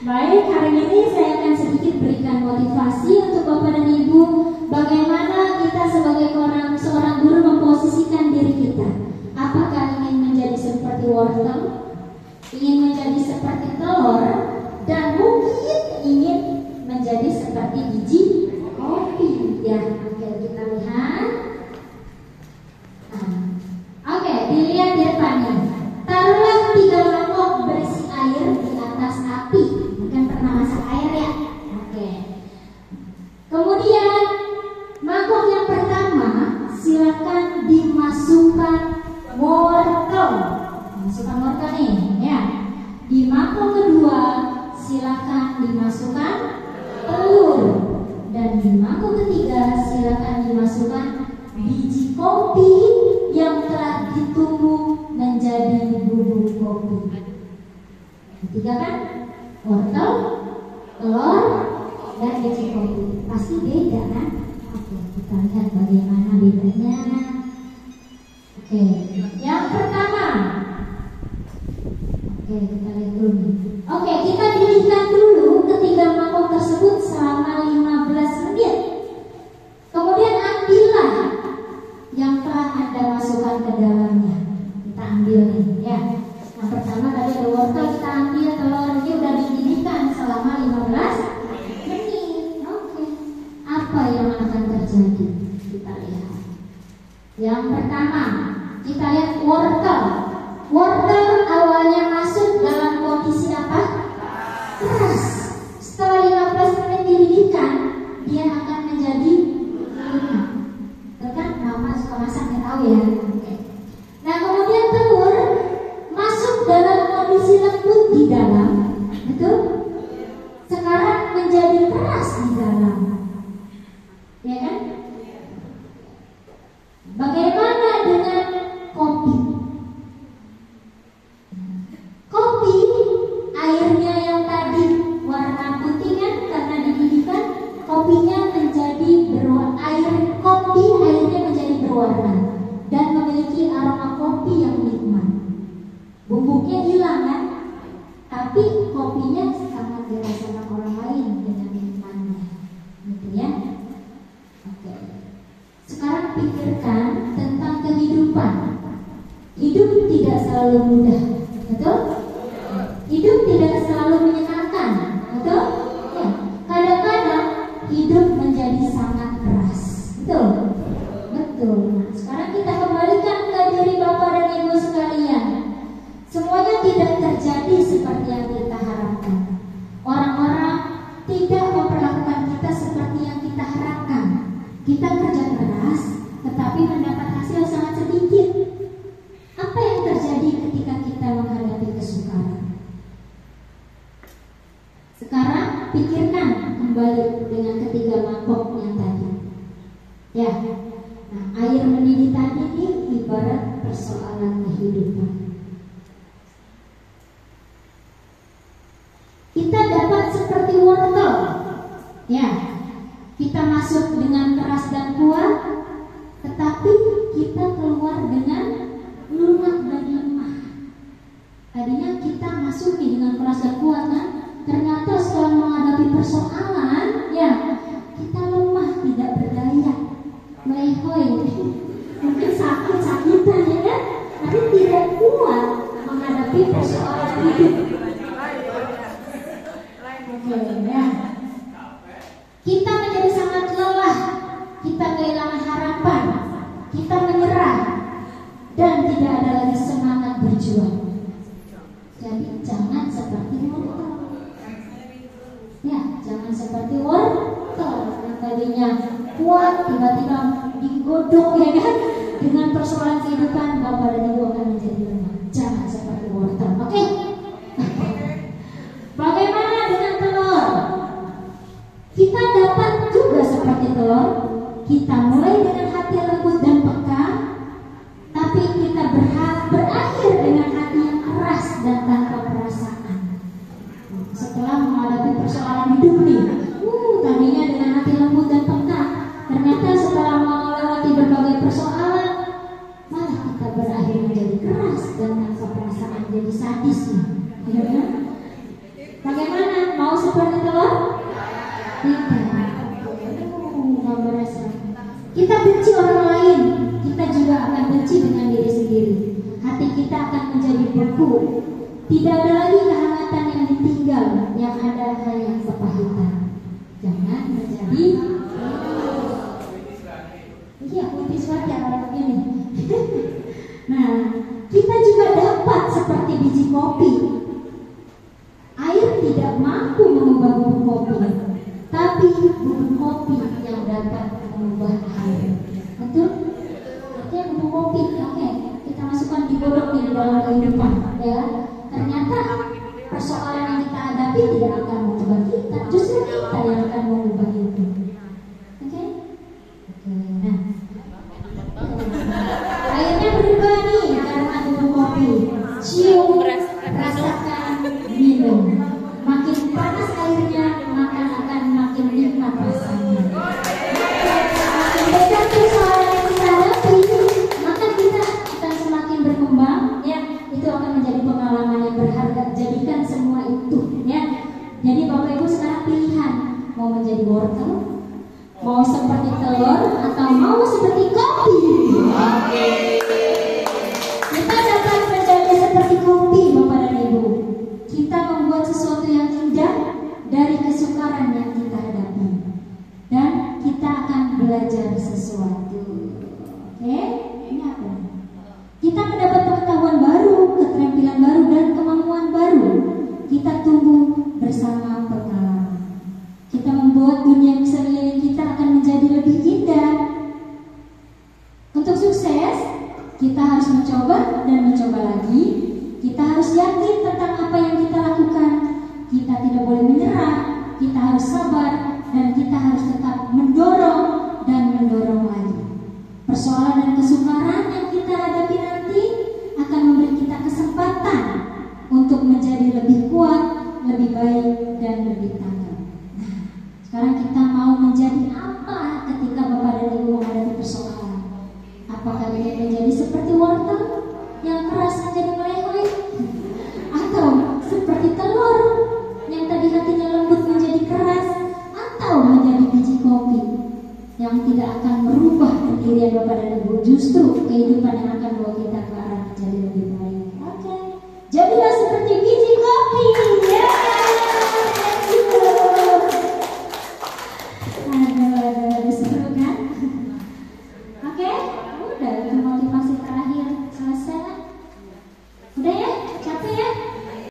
Baik, hari ini saya akan sedikit berikan motivasi untuk Bapak dan Ibu bagaimana kita sebagai seorang guru memposisikan diri kita. Apakah ingin menjadi seperti wortel, ingin menjadi seperti telur, dan mungkin ingin menjadi seperti biji kopi. Ya, oke, kita lihat. Oke, dilihat di depan nih. Taruhlah 3 mangkok berisi air di atas api. Bukan pernah masak air ya? Oke. Kemudian mangkok yang pertama silakan dimasukkan wortel. Masukkan wortel nih, ya. Di mangkok kedua silakan dimasukkan telur. Dan di mangkok ketiga silakan dimasukkan biji kopi yang telah ditumbuk menjadi bubuk kopi. Ketiga kan? Wortel, telur, dan biji kopi. Pasti beda kan? Oke, kita lihat bagaimana bedanya. Oke, yang pertama. Oke, kita lihat dulu nih. Oke, kita didihkan dulu ketiga mangkok tersebut selama 15 menit. Kemudian ambillah yang telah Anda masukkan ke dalamnya. Kita ambil nih, ya. Yang pertama tadi ada wortel, kita ambil telur, ini udah dididihkan selama 15 menit. Oke. Apa yang akan terjadi? Kita lihat. Yang pertama, kita lihat wortel. Wortel awalnya masuk dalam kondisi apa? Keras. Setelah 15 menit dididihkan, dia akan menjadi lunak. Kan mama suka masak, nggak tahu ya. Oke. Nah, kemudian telur masuk dalam kondisi lembut di dalam, betul? Sekarang menjadi keras di dalam, ya kan? Bagaimana dengan kopi? Kopi, airnya yang tadi warna putih kan karena dididihkan, kopinya menjadi berwarna, airnya menjadi berwarna dan memiliki aroma kopi yang nikmat. Bubuknya hilang kan, tapi kopinya sangat dirasakan orang lain dengan nikmatnya, gitu ya. Oke. Sekarang pikirkan tentang kehidupan. Hidup tidak selalu mudah, betul? Hidup tidak selalu menyenangkan, betul? Ya. Kadang-kadang hidup menjadi sangat keras, betul? Betul. Nah, sekarang kita kembalikan ke diri Bapak dan Ibu sekalian. Semuanya tidak terjadi seperti yang kita harapkan. Orang-orang tidak memperlakukan kita seperti yang kita harapkan. Kita kerja keras, tetapi mendapat hasil sangat sedikit. Apa yang terjadi ketika kita menghadapi kesukaran? Sekarang pikirkan kembali dengan ketiga mangkok yang tadi. Ya, nah, air mendidih tadi ini ibarat persoalan kehidupan. Kita dapat seperti wortel, ya. Kita masuk dengan keras dan kuat, tetapi kita keluar dengan lunak dan lemah. Tadinya kita masuk dengan keras dan kuat kan? Ternyata setelah menghadapi persoalan, ya, kita lemah, tidak berdaya, melehoi, mungkin sakit-sakitan ya kan? Tapi tidak kuat menghadapi persoalan hidup. Oke, ya. Kita menjadi sangat lelah, kita kehilangan harapan, kita menyerah, dan tidak ada lagi semangat berjuang. Jadi jangan seperti wortel. Ya, jangan seperti wortel yang tadinya kuat tiba-tiba digodok ya kan, dengan persoalan kehidupan Bapak dan Ibu akan menjadi lemah. Jangan seperti wortel. Oke? Bagaimana dengan telur? Kita dapat juga seperti telur. Kita mulai dengan hati lembut dan peka, tapi kita berakhir dengan hati yang keras dan tanpa perasaan. Setelah menghadapi persoalan hidup nih, tadinya dengan hati lembut dan peka, ternyata setelah melewati berbagai persoalan, malah kita berakhir menjadi keras dan tanpa perasaan, jadi sadis nih. Bagaimana? seperti telur? Tidak. Nggak merasa. Kita benci orang lain, kita juga akan benci dengan diri sendiri. Hati kita akan menjadi beku. Tidak ada lagi kehangatan yang ditinggal, yang ada hanya kepahitan. Jangan menjadi. Iya, putih suara kalau begini. Nah, kita juga dapat seperti biji kopi. Air tidak mampu mengubah bubuk kopi, tapi bubuk kopi yang dapat mengubah air. Betul? Artinya bubuk kopi, oke, kita masukkan di godok di dalam kehidupan, ya. Ternyata persoalan yang kita hadapi tidak akan mengubah kita, justru kita yang akan mengubah itu. Oke? Nah, airnya berubah nih karena bubuk kopi. Cium, rasakan, minum. Makin panas airnya, maka akan makin nikmat rasanya. Makin besar persoalan yang kita hadapi, maka kita akan semakin berkembang, ya. Itu akan menjadi pengalaman yang berharga. Jadikan semua itu, ya. Jadi Bapak Ibu sekarang pilihan mau menjadi wortel, mau seperti telur, atau mau seperti kopi. Kita dapat menjadi seperti kopi, Bapak dan Ibu. Kita membuat sesuatu yang indah dari kesukaran yang kita hadapi, dan kita akan belajar sesuatu. Oke, ini apa? Kita mendapat pengetahuan baru, keterampilan baru, dan kemampuan baru. Kita tumbuh bersama pengalaman. Kita membuat dunia sekeliling kita akan menjadi lebih indah. Untuk sukses, kita harus mencoba dan mencoba lagi. Kita harus yakin tentang apa yang kita lakukan. Kita tidak boleh menyerah. Kita harus sabar, dan kita harus tetap mendorong dan mendorong lagi. Persoalan dan kesukaran yang kita hadapi nanti akan memberi kita kesempatan untuk menjadi lebih kuat, lebih baik, dan lebih tanggap. Nah, sekarang kita mau menjadi apa ketika Bapak dan Ibu menghadapi persoalan? Apakah ingin menjadi seperti wortel yang keras menjadi meleleh, atau seperti telur yang tadi hatinya lembut menjadi keras, atau menjadi biji kopi yang tidak akan merubah pendirian Bapak dan Ibu, justru kehidupan yang akan